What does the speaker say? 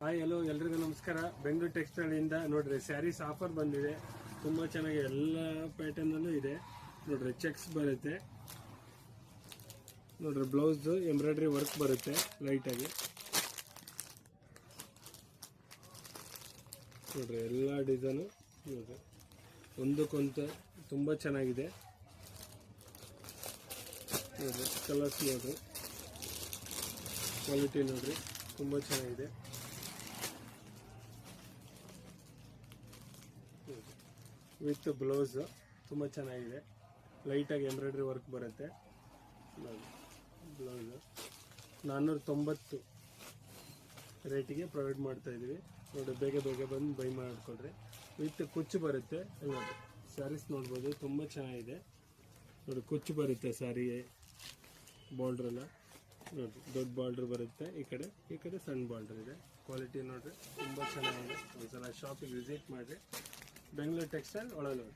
Hi hello ಎಲ್ರಿಗೂ ನಮಸ್ಕಾರ. Bengaluru textile ಇಂದ ನೋಡ್ರಿ ಸ್ಯಾರೀಸ್ ಆಫರ್ ಬಂದಿದೆ. ತುಂಬಾ ಚೆನ್ನಾಗಿ ಎಲ್ಲ ಪ್ಯಾಟರ್ನ್ ಅಲ್ಲೂ ಇದೆ ನೋಡ್ರಿ. ಚೆಕ್ಸ್ ಬರುತ್ತೆ ನೋಡ್ರಿ, ಬ್ಲೌಸ್ ಎಂಬ್ರಾಯ್ಡರಿ ವರ್ಕ್ ಬರುತ್ತೆ ಲೈಟ್ ಆಗಿ ನೋಡ್ರಿ. ಎಲ್ಲ ಡಿಸೈನು ನೋಡ್ರಿ, ಒಂದಕ್ಕೊಂದು ತುಂಬಾ ಚೆನ್ನಾಗಿದೆ ನೋಡ್ರಿ. ಕಲರ್ಸ್ ನೋಡ್ರಿ, ಕ್ವಾಲಿಟಿ ನೋಡ್ರಿ, ತುಂಬಾ ಚೆನ್ನಾಗಿದೆ. ವಿತ್ ಬ್ಲೌಸ್ ತುಂಬ ಚೆನ್ನಾಗಿದೆ, ಲೈಟಾಗಿ ಎಂಬ್ರಾಯ್ಡ್ರಿ ವರ್ಕ್ ಬರುತ್ತೆ. ಬ್ಲೌಸ್ 490 ರೇಟಿಗೆ ಪ್ರೊವೈಡ್ ಮಾಡ್ತಾ ಇದೀವಿ ನೋಡಿ. ಬೇಗ ಬೇಗ ಬಂದು ಬೈ ಮಾಡ್ಕೊಳ್ರಿ. ವಿತ್ ಕುಚ್ಚು ಬರುತ್ತೆ ನೋಡಿ. ಸ್ಯಾರೀಸ್ ನೋಡ್ಬೋದು, ತುಂಬ ಚೆನ್ನಾಗಿದೆ ನೋಡಿ. ಕುಚ್ಚು ಬರುತ್ತೆ ಸ್ಯಾರಿಗೆ, ಬಾರ್ಡ್ರ್ ಎಲ್ಲ ನೋಡ್ರಿ, ದೊಡ್ಡ ಬಾರ್ಡ್ರ್ ಬರುತ್ತೆ. ಈ ಕಡೆ ಸಣ್ಣ ಬಾರ್ಡ್ರ್ ಇದೆ. ಕ್ವಾಲಿಟಿ ನೋಡ್ರಿ, ತುಂಬ ಚೆನ್ನಾಗಿದೆ. ಒಂದ್ಸಲ ಶಾಪಿಗೆ ವಿಸಿಟ್ ಮಾಡಿರಿ. ಬೆಂಗಳೂರು ಟೆಕ್ಸ್ಟೈಲ್ ಒಳಲೂರು.